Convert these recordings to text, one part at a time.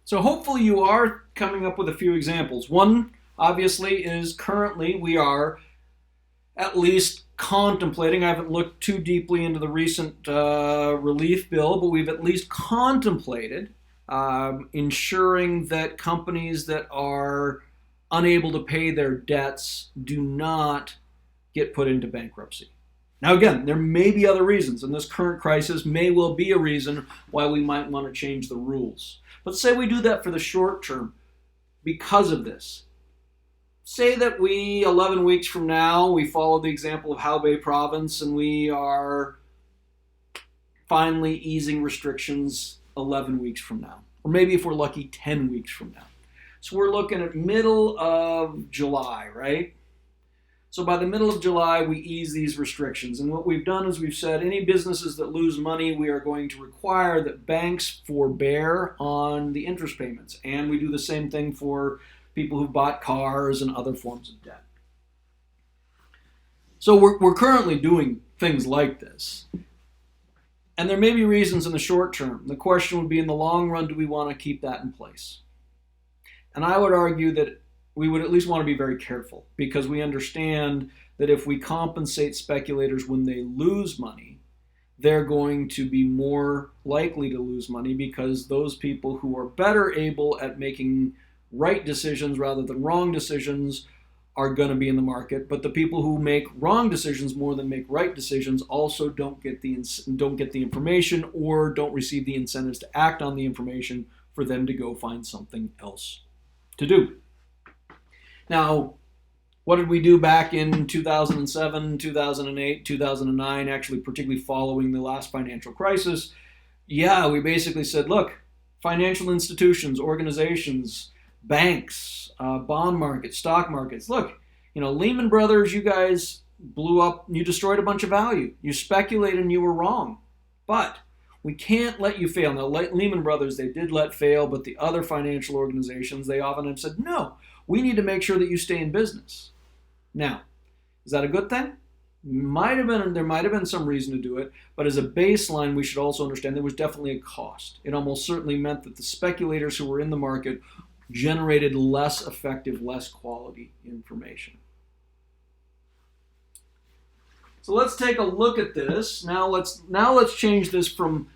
So hopefully you are coming up with a few examples. One, obviously, is currently we are at least contemplating. I haven't looked too deeply into the recent relief bill, but we've at least contemplated ensuring that companies that are unable to pay their debts do not get put into bankruptcy. Now, again, there may be other reasons, and this current crisis may well be a reason why we might want to change the rules. But say we do that for the short term because of this. Say that 11 weeks from now, we follow the example of Hubei province and we are finally easing restrictions 11 weeks from now. Or maybe if we're lucky, 10 weeks from now. So we're looking at middle of July, right? So by the middle of July, we ease these restrictions. And what we've done is we've said any businesses that lose money, we are going to require that banks forbear on the interest payments. And we do the same thing for people who bought cars and other forms of debt. So we're currently doing things like this. And there may be reasons in the short term. The question would be, in the long run, do we want to keep that in place? And I would argue that we would at least want to be very careful, because we understand that if we compensate speculators when they lose money, they're going to be more likely to lose money, because those people who are better able at making right decisions rather than wrong decisions are going to be in the market. But the people who make wrong decisions more than make right decisions also don't get the information or don't receive the incentives to act on the information for them to go find something else to do. Now, what did we do back in 2007, 2008, 2009, actually particularly following the last financial crisis? Yeah, we basically said, look, financial institutions, organizations, banks, bond markets, stock markets, look, Lehman Brothers, you guys blew up, you destroyed a bunch of value. You speculated and you were wrong. But we can't let you fail. Now, Lehman Brothers, they did let fail, but the other financial organizations, they often have said, no, we need to make sure that you stay in business. Now, is that a good thing? There might have been some reason to do it, but as a baseline, we should also understand there was definitely a cost. It almost certainly meant that the speculators who were in the market generated less effective, less quality information. So let's take a look at this. Now let's change this from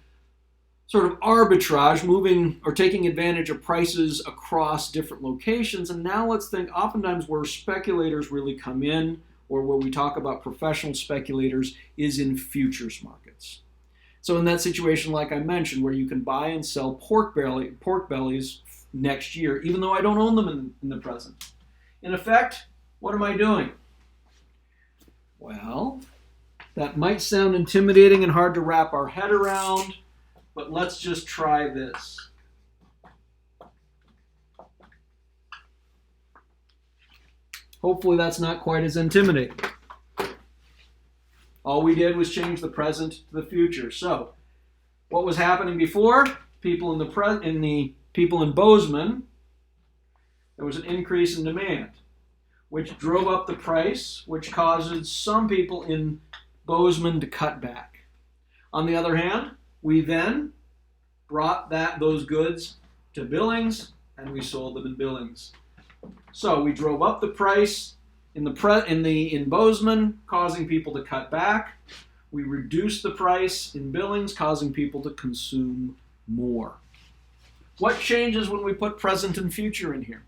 sort of arbitrage, moving or taking advantage of prices across different locations. And now let's think oftentimes where speculators really come in, or where we talk about professional speculators, is in futures markets. So in that situation, like I mentioned, where you can buy and sell pork bellies next year, even though I don't own them in the present. In effect, what am I doing? Well, that might sound intimidating and hard to wrap our head around, but let's just try this. Hopefully that's not quite as intimidating. All we did was change the present to the future. So, what was happening before? People in Bozeman, there was an increase in demand, which drove up the price, which causes some people in Bozeman to cut back. On the other hand, we then brought those goods to Billings, and we sold them in Billings. So we drove up the price in Bozeman, causing people to cut back. We reduced the price in Billings, causing people to consume more. What changes when we put present and future in here?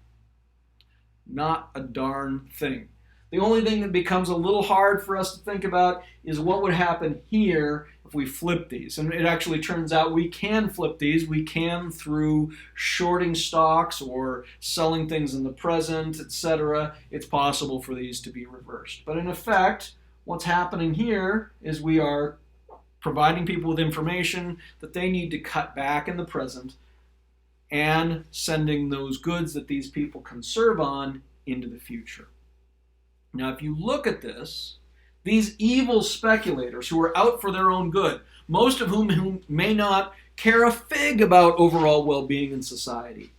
Not a darn thing. The only thing that becomes a little hard for us to think about is what would happen here if we flip these. And it actually turns out we can flip these. We can, through shorting stocks or selling things in the present, etc. It's possible for these to be reversed. But in effect, what's happening here is we are providing people with information that they need to cut back in the present and sending those goods that these people can serve on into the future. Now, if you look at this, these evil speculators who are out for their own good, most of whom may not care a fig about overall well-being in society.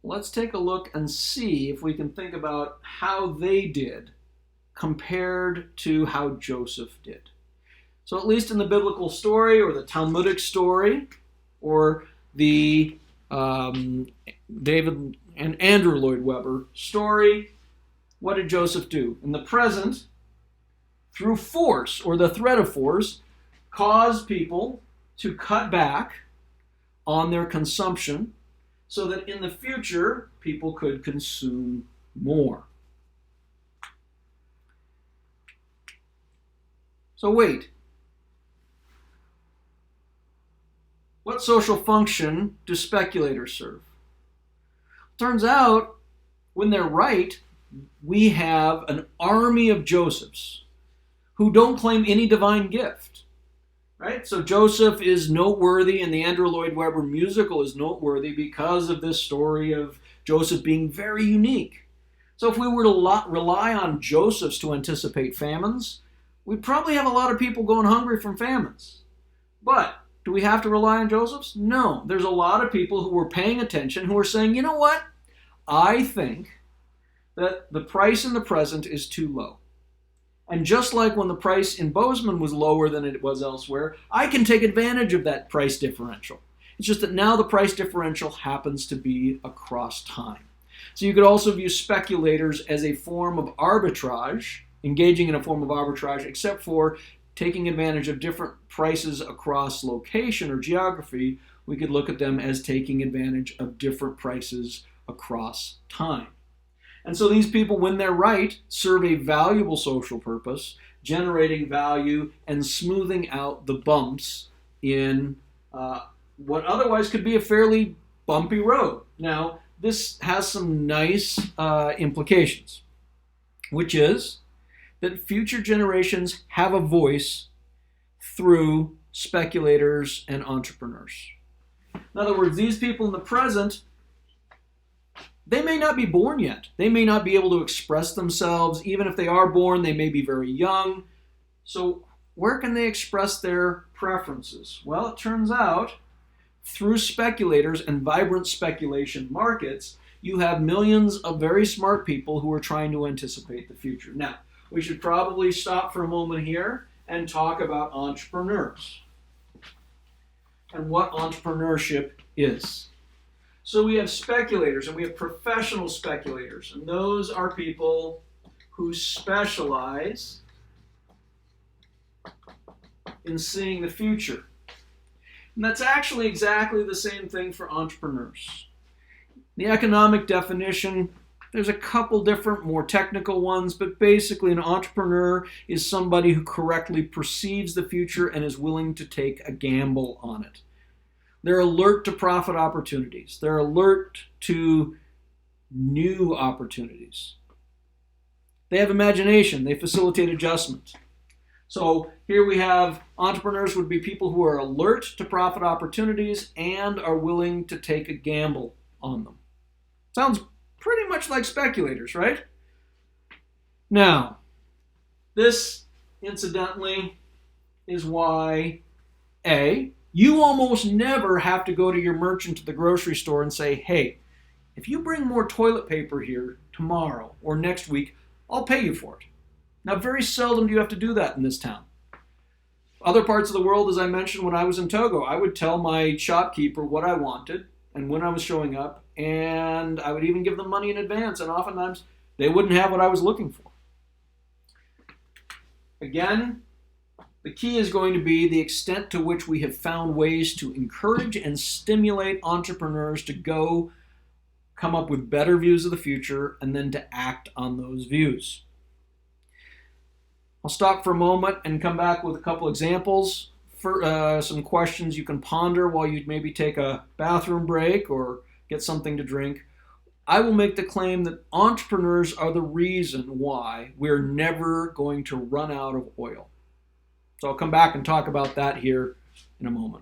Let's take a look and see if we can think about how they did compared to how Joseph did. So at least in the biblical story or the Talmudic story or the David and Andrew Lloyd Webber story, what did Joseph do? In the present, through force or the threat of force, cause people to cut back on their consumption so that in the future people could consume more. So wait, what social function do speculators serve? Turns out, when they're right, we have an army of Josephs who don't claim any divine gift. Right? So Joseph is noteworthy, and the Andrew Lloyd Webber musical is noteworthy because of this story of Joseph being very unique. So if we were to rely on Josephs to anticipate famines, we'd probably have a lot of people going hungry from famines. But do we have to rely on Josephs? No. There's a lot of people who were paying attention who are saying, you know what? I think that the price in the present is too low. And just like when the price in Bozeman was lower than it was elsewhere, I can take advantage of that price differential. It's just that now the price differential happens to be across time. So you could also view speculators as a form of arbitrage, engaging in a form of arbitrage, except for taking advantage of different prices across location or geography. We could look at them as taking advantage of different prices across time. And so these people, when they're right, serve a valuable social purpose, generating value and smoothing out the bumps in what otherwise could be a fairly bumpy road. Now, this has some nice implications, which is that future generations have a voice through speculators and entrepreneurs. In other words, these people in the present, they may not be born yet. They may not be able to express themselves. Even if they are born, they may be very young. So where can they express their preferences? Well, it turns out through speculators and vibrant speculation markets, you have millions of very smart people who are trying to anticipate the future. Now, we should probably stop for a moment here and talk about entrepreneurs and what entrepreneurship is. So we have speculators and we have professional speculators, and those are people who specialize in seeing the future. And that's actually exactly the same thing for entrepreneurs. The economic definition, there's a couple different more technical ones, but basically an entrepreneur is somebody who correctly perceives the future and is willing to take a gamble on it. They're alert to profit opportunities. They're alert to new opportunities. They have imagination. They facilitate adjustment. So here we have entrepreneurs would be people who are alert to profit opportunities and are willing to take a gamble on them. Sounds pretty much like speculators, right? Now, this, incidentally, is why, A, you almost never have to go to your merchant at the grocery store and say, hey, if you bring more toilet paper here tomorrow or next week, I'll pay you for it. Now, very seldom do you have to do that in this town. Other parts of the world, as I mentioned, when I was in Togo, I would tell my shopkeeper what I wanted and when I was showing up, and I would even give them money in advance, and oftentimes they wouldn't have what I was looking for. Again, the key is going to be the extent to which we have found ways to encourage and stimulate entrepreneurs to go come up with better views of the future and then to act on those views. I'll stop for a moment and come back with a couple examples for some questions you can ponder while you maybe take a bathroom break or get something to drink. I will make the claim that entrepreneurs are the reason why we're never going to run out of oil. So I'll come back and talk about that here in a moment.